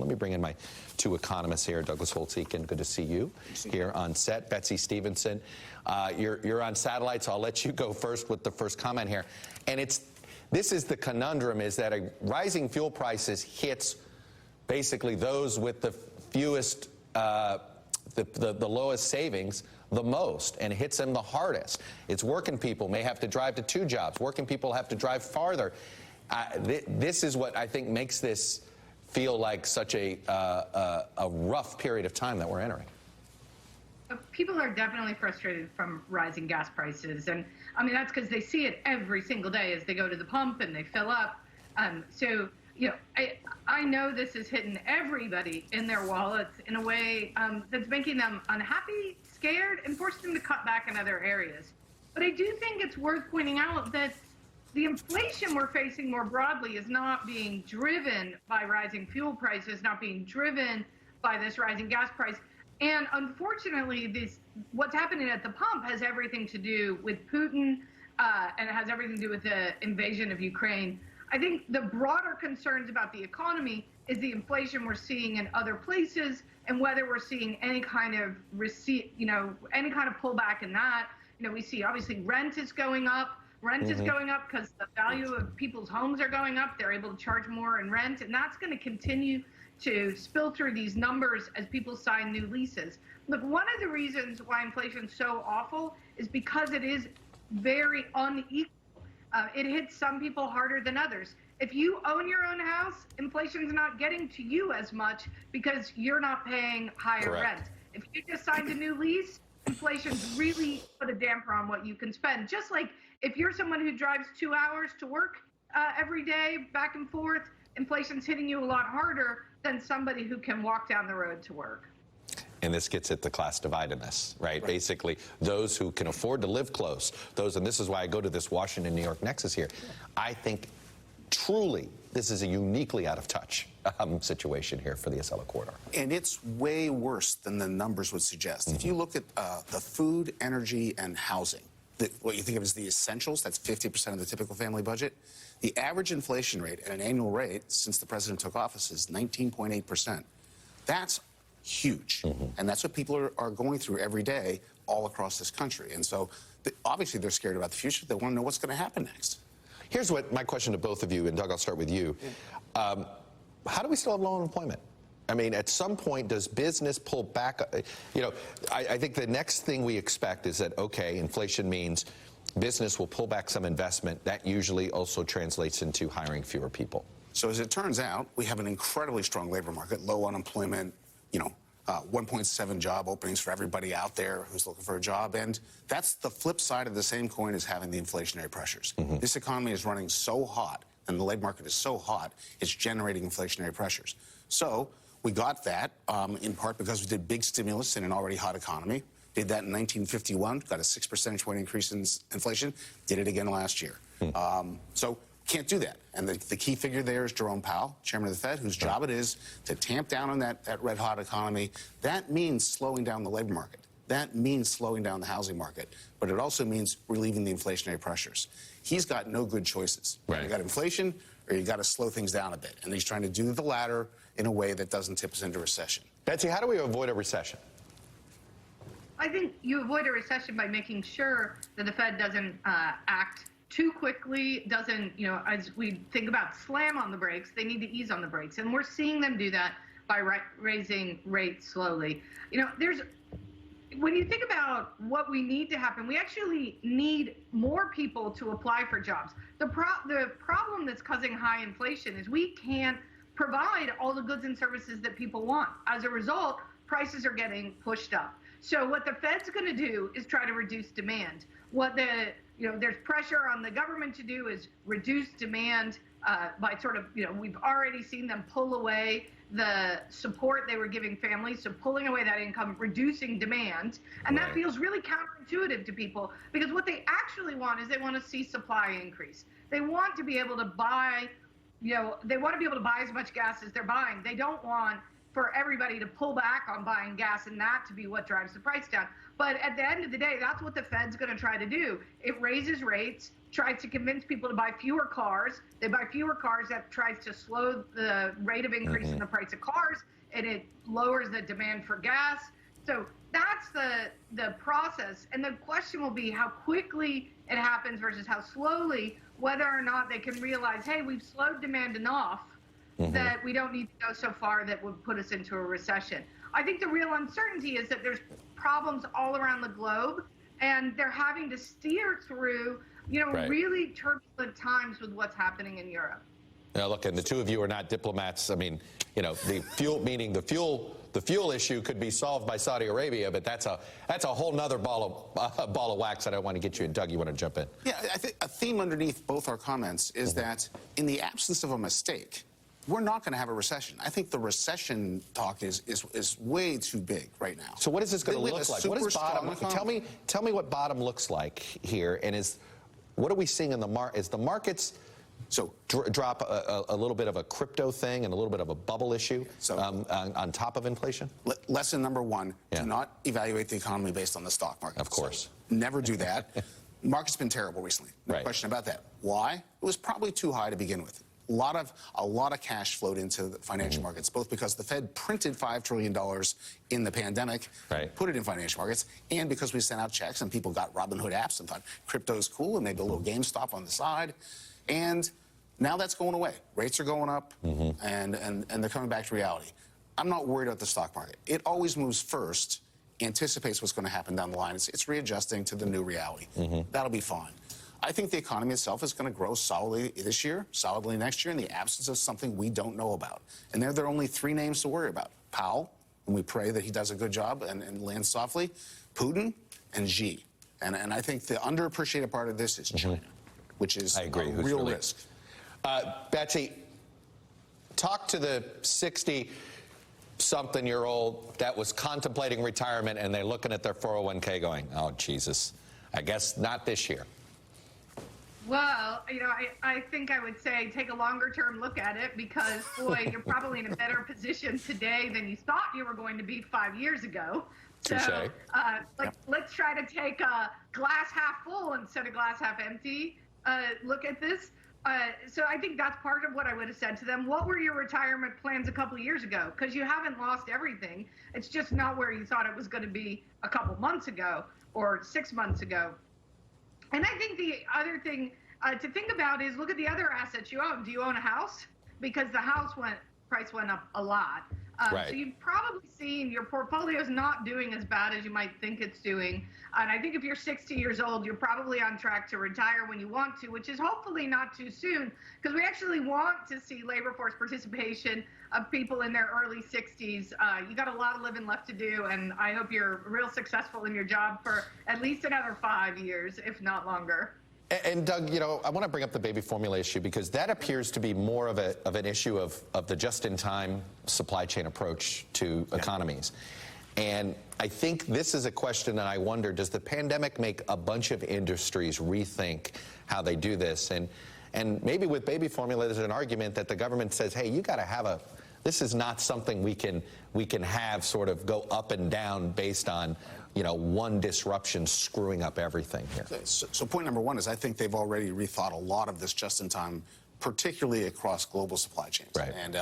Let me bring in my two economists here. Douglas Holtz-Eakin, good to see you here on set. Betsy Stevenson, you're on satellite, so I'll let you go first with the first comment here. And this is the conundrum, is that a rising fuel prices hits basically those with the fewest, the lowest savings the most, and hits them the hardest. It's working people may have to drive to 2 jobs. Working people have to drive farther. This is what I think makes this feel like such a rough period of time that we're entering. People are definitely frustrated from rising gas prices, and I mean that's because they see it every single day as they go to the pump and they fill up. So you know, I know this is hitting everybody in their wallets in a way that's making them unhappy, scared, and forcing them to cut back in other areas. But I do think it's worth pointing out that the inflation we're facing more broadly is not being driven by rising fuel prices, not being driven by this rising gas price. And unfortunately, what's happening at the pump has everything to do with Putin, and it has everything to do with the invasion of Ukraine. I think the broader concerns about the economy is the inflation we're seeing in other places, and whether we're seeing any kind of any kind of pullback in that. You know, we see obviously rent is going up. Rent is going up because the value of people's homes are going up. They're able to charge more in rent, and that's going to continue to spill through these numbers as people sign new leases. Look, one of the reasons why inflation's so awful is because it is very unequal. It hits some people harder than others. If you own your own house, inflation's not getting to you as much because you're not paying higher rent. If you just signed a new lease, inflation's really put a damper on what you can spend. Just like if you're someone who drives 2 hours to work every day, back and forth, inflation's hitting you a lot harder than somebody who can walk down the road to work. And this gets at the class dividedness, right? Basically, those who can afford to live close, and this is why I go to this Washington-New York nexus here. I think truly this is a uniquely out of touch situation here for the Acela corridor. And it's way worse than the numbers would suggest. If you look at the food, energy, and housing, what you think of as the essentials, that's 50% of the typical family budget. The average inflation rate at an annual rate since the president took office is 19.8%. That's huge. And that's what people are going through every day all across this country. And so obviously they're scared about the future. They want to know what's going to happen next. Here's what my question to both of you, and Doug, I'll start with you. How do we still have low unemployment? I mean, at some point, does business pull back? You know, I think the next thing we expect is that, okay, inflation means business will pull back some investment. That usually also translates into hiring fewer people. So as it turns out, we have an incredibly strong labor market, low unemployment, 1.7 job openings for everybody out there who's looking for a job. And that's the flip side of the same coin as having the inflationary pressures. This economy is running so hot, and the labor market is so hot, it's generating inflationary pressures. So we got that in part because we did big stimulus in an already hot economy. Did that in 1951, got a 6 percentage point increase in inflation, did it again last year. So can't do that. And the key figure there is Jerome Powell, chairman of the Fed, whose job it is to tamp down on that red hot economy. That means slowing down the labor market. That means slowing down the housing market. But it also means relieving the inflationary pressures. He's got no good choices. You got inflation, or you got to slow things down a bit. And he's trying to do the latter in a way that doesn't tip us into recession. Betsy, how do we avoid a recession? I think you avoid a recession by making sure that the Fed doesn't act too quickly, doesn't, as we think about slam on the brakes, they need to ease on the brakes. And we're seeing them do that by raising rates slowly. When you think about what we need to happen, we actually need more people to apply for jobs. The problem that's causing high inflation is we can't provide all the goods and services that people want. As a result, prices are getting pushed up. So what the Fed's going to do is try to reduce demand. There's pressure on the government to do is reduce demand by we've already seen them pull away the support they were giving families, so pulling away that income, reducing demand. And that feels really counterintuitive to people, because what they actually want is they want to see supply increase. They want to be able to buy, they want to be able to buy as much gas as they're buying. They don't want for everybody to pull back on buying gas and that to be what drives the price down. But at the end of the day, that's what the Fed's going to try to do. It raises rates, tries to convince people to buy fewer cars. They buy fewer cars, that tries to slow the rate of increase in the price of cars, and it lowers the demand for gas. So that's the process. And the question will be how quickly it happens versus how slowly, whether or not they can realize, hey, we've slowed demand enough that we don't need to go so far that would put us into a recession. I think the real uncertainty is that there's problems all around the globe, and they're having to steer through, really turbulent times with what's happening in Europe. Now, look, and the two of you are not diplomats. I mean, the fuel issue could be solved by Saudi Arabia, but that's a whole nother ball of wax. I don't want to get you in. Doug, you want to jump in? Yeah, I think a theme underneath both our comments is that in the absence of a mistake, we're not going to have a recession. I think the recession talk is way too big right now. So what is this going to look like? What is bottom? Tell me what bottom looks like here, and what are we seeing in the market? Is the markets drop a little bit of a crypto thing and a little bit of a bubble issue on top of inflation? Lesson number one: do not evaluate the economy based on the stock market. Of course, so never do that. Market's been terrible recently. No question about that. Why? It was probably too high to begin with. A lot of cash flowed into the financial markets, both because the Fed printed $5 trillion in the pandemic, put it in financial markets, and because we sent out checks and people got Robinhood apps and thought crypto's cool and maybe a little GameStop on the side. And now that's going away. Rates are going up, and they're coming back to reality. I'm not worried about the stock market. It always moves first, anticipates what's going to happen down the line. It's readjusting to the new reality. That'll be fine. I think the economy itself is going to grow solidly this year, solidly next year, in the absence of something we don't know about. And there are only three names to worry about: Powell, and we pray that he does a good job and lands softly; Putin; and Xi. And I think the underappreciated part of this is China, which is a real risk. Betsy, talk to the 60-something-year-old that was contemplating retirement, and they're looking at their 401k going, oh, Jesus, I guess not this year. Well, I think I would say take a longer-term look at it because, boy, you're probably in a better position today than you thought you were going to be 5 years ago. So let's try to take a glass half full instead of glass half empty look at this. So I think that's part of what I would have said to them. What were your retirement plans a couple of years ago? Because you haven't lost everything. It's just not where you thought it was going to be a couple months ago or 6 months ago. And I think the other thing to think about is look at the other assets you own. Do you own a house? Because the house price went up a lot. So you've probably seen your portfolio's not doing as bad as you might think it's doing. And I think if you're 60 years old, you're probably on track to retire when you want to, which is hopefully not too soon, because we actually want to see labor force participation of people in their early 60s. You got a lot of living left to do, and I hope you're real successful in your job for at least another 5 years, if not longer. And Doug, I want to bring up the baby formula issue because that appears to be more of an issue of the just-in-time supply chain approach to economies. And I think this is a question that I wonder, does the pandemic make a bunch of industries rethink how they do this? And maybe with baby formula, there's an argument that the government says, hey, you got to have this is not something we can have sort of go up and down based on one disruption screwing up everything here. So point number one is I think they've already rethought a lot of this just-in-time, particularly across global supply chains. And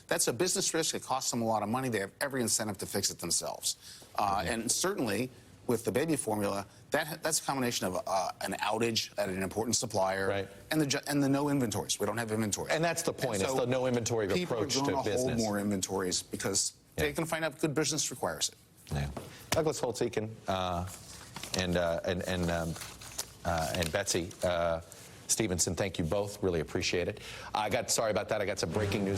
that's a business risk. It costs them a lot of money. They have every incentive to fix it themselves. And certainly with the baby formula, that's a combination of an outage at an important supplier and the no inventories. We don't have inventory. And that's the point. It's the no inventory approach to business. People are going to hold more inventories because they're going to find out good business requires it. Douglas Holtz-Eakin and Betsy Stevenson, thank you both. Really appreciate it. Sorry about that. I got some breaking news.